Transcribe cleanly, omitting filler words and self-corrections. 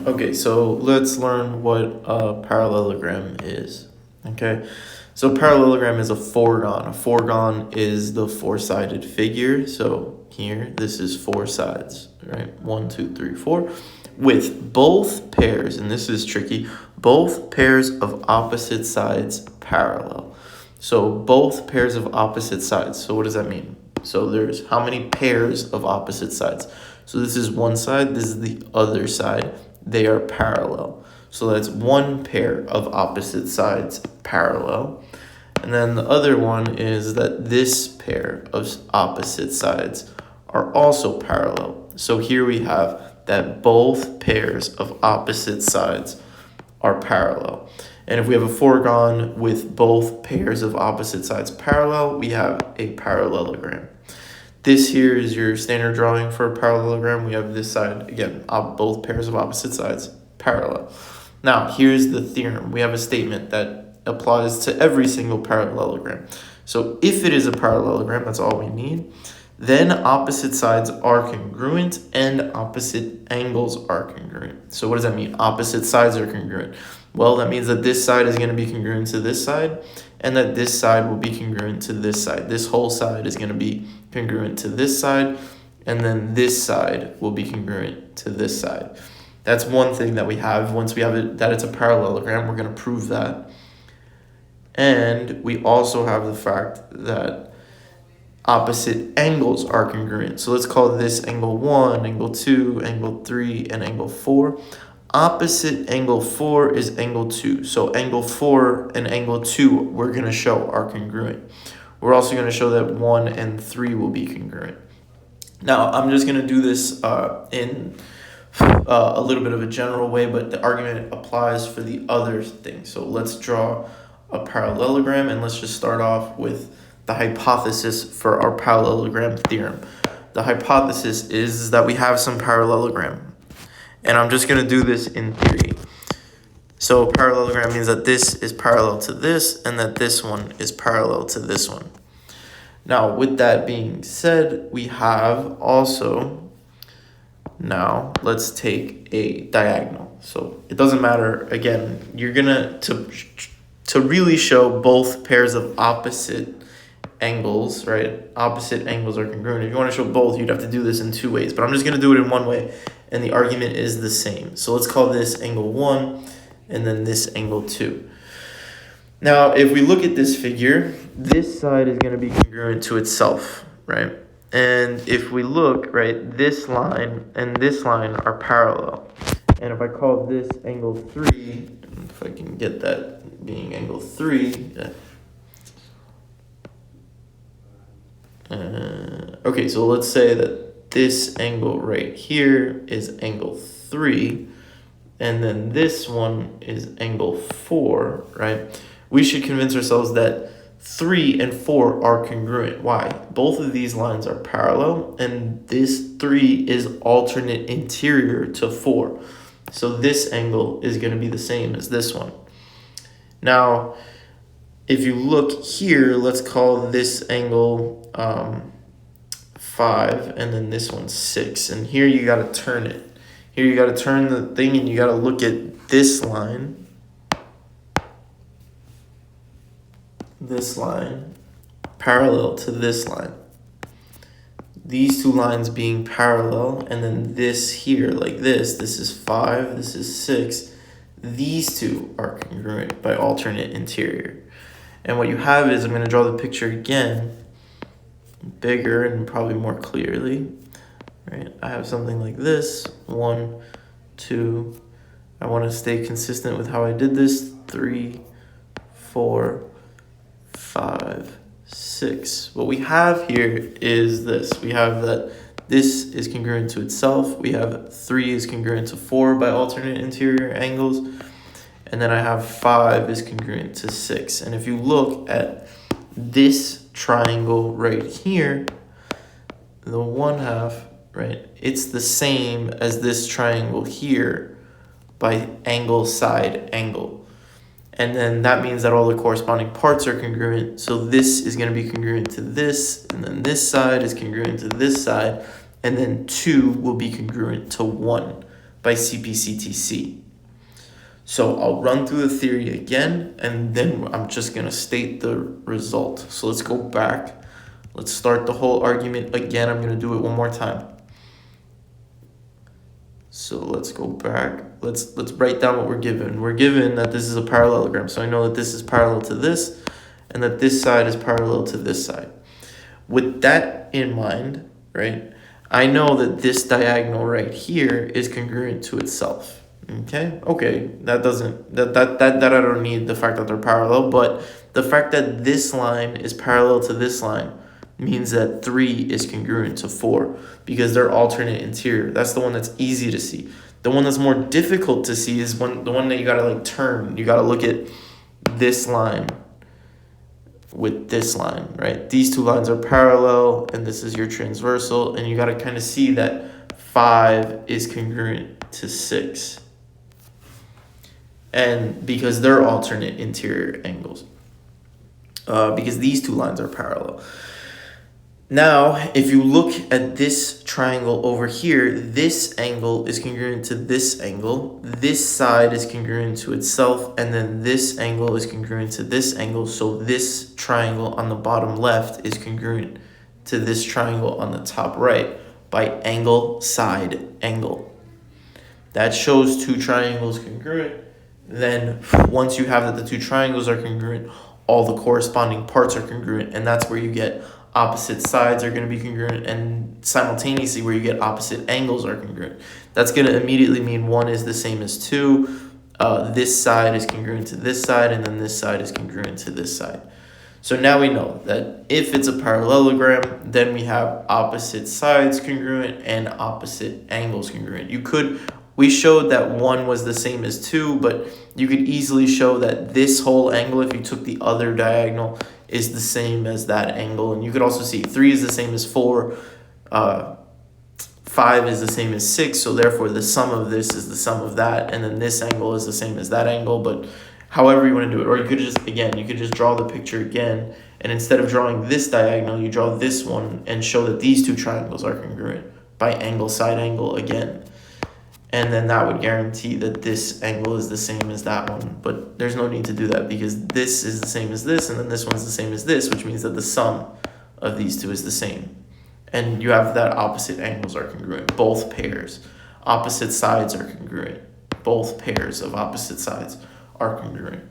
Okay, so let's learn what a parallelogram is. Okay, so parallelogram is a fourgon. A fourgon is the four-sided figure. So here, this is four sides, right? 1, 2, 3, 4, with both pairs, and this is tricky, both pairs of opposite sides parallel. So both pairs of opposite sides. So what does that mean? So there's how many pairs of opposite sides? So this is one side, this is the other side. They are parallel. So that's one pair of opposite sides parallel. And then the other one is that this pair of opposite sides are also parallel. So here we have that both pairs of opposite sides are parallel. And if we have a fourgon with both pairs of opposite sides parallel, we have a parallelogram. This here is your standard drawing for a parallelogram. We have this side, again, both pairs of opposite sides parallel. Now, here's the theorem. We have a statement that applies to every single parallelogram. So if it is a parallelogram, that's all we need, then opposite sides are congruent and opposite angles are congruent. So what does that mean? Opposite sides are congruent. Well, that means that this side is going to be congruent to this side, and that this side will be congruent to this side. This whole side is going to be congruent to this side, and then this side will be congruent to this side. That's one thing that we have. Once we have it, that it's a parallelogram, we're going to prove that. And we also have the fact that opposite angles are congruent. So let's call this angle 1, angle 2, angle 3, and angle 4. Opposite angle 4 is angle 2. So angle 4 and angle 2 we're going to show are congruent. We're also going to show that 1 and 3 will be congruent. Now, I'm just going to do this in a little bit of a general way, but the argument applies for the other thing. So let's draw a parallelogram, and let's just start off with the hypothesis for our parallelogram theorem. The hypothesis is that we have some parallelogram. And I'm just going to do this in theory. So parallelogram means that this is parallel to this and that this one is parallel to this one. Now, with that being said, we have also, now let's take a diagonal. So it doesn't matter, again, you're going to really show both pairs of opposite angles, right? Opposite angles are congruent. If you want to show both, you'd have to do this in two ways, but I'm just going to do it in one way. And the argument is the same. So let's call this angle 1 and then this angle 2. Now, if we look at this figure, this side is going to be congruent to itself, right? And if we look, right, this line and this line are parallel. And if I call this angle 3, if I can get that being angle 3, okay, so let's say that this angle right here is angle 3, and then this one is angle 4, right? We should convince ourselves that 3 and 4 are congruent. Why? Both of these lines are parallel, and this 3 is alternate interior to 4. So this angle is going to be the same as this one. Now, if you look here, let's call this angle 5, and then this one's 6. And here you got to turn it. Here you got to turn the thing, and you got to look at this line parallel to this line. These two lines being parallel, and then this here, like this is 5, this is 6. These two are congruent by alternate interior. And what you have is, I'm going to draw the picture again, bigger and probably more clearly, right? I have something like this, 1, 2, I want to stay consistent with how I did this, 3, 4, 5, 6. What we have here is this. We have that this is congruent to itself. We have 3 is congruent to 4 by alternate interior angles. And then I have 5 is congruent to 6. And if you look at this triangle right here, the 1/2, right, it's the same as this triangle here by angle side angle. And then that means that all the corresponding parts are congruent. So this is going to be congruent to this, and then this side is congruent to this side, and then 2 will be congruent to 1 by CPCTC. So I'll run through the theory again, and then I'm just going to state the result. So let's go back. Let's start the whole argument again. I'm going to do it one more time. So let's go back. Let's write down what we're given. We're given that this is a parallelogram. So I know that this is parallel to this, and that this side is parallel to this side. With that in mind, right, I know that this diagonal right here is congruent to itself. Okay, that I don't need the fact that they're parallel, but the fact that this line is parallel to this line means that 3 is congruent to 4 because they're alternate interior. That's the one that's easy to see. The one that's more difficult to see is the one that you gotta like turn. You gotta look at this line with this line, right? These two lines are parallel, and this is your transversal, and you gotta kind of see that 5 is congruent to 6. And because they're alternate interior angles. Because these two lines are parallel. Now, if you look at this triangle over here, this angle is congruent to this angle. This side is congruent to itself, and then this angle is congruent to this angle. So this triangle on the bottom left is congruent to this triangle on the top right by angle, side, angle. That shows two triangles congruent. Then once you have that the two triangles are congruent, all the corresponding parts are congruent, and that's where you get opposite sides are going to be congruent, and simultaneously where you get opposite angles are congruent. That's going to immediately mean 1 is the same as 2. This side is congruent to this side, and then this side is congruent to this side. So now we know that if it's a parallelogram, then we have opposite sides congruent and opposite angles congruent. We showed that 1 was the same as 2, but you could easily show that this whole angle, if you took the other diagonal, is the same as that angle. And you could also see 3 is the same as 4, 5 is the same as 6, so therefore the sum of this is the sum of that, and then this angle is the same as that angle. But however you want to do it, or you could just draw the picture again, and instead of drawing this diagonal, you draw this one and show that these two triangles are congruent by angle, side, angle again. And then that would guarantee that this angle is the same as that one. But there's no need to do that because this is the same as this, and then this one's the same as this, which means that the sum of these two is the same. And you have that opposite angles are congruent, both pairs. Opposite sides are congruent. Both pairs of opposite sides are congruent.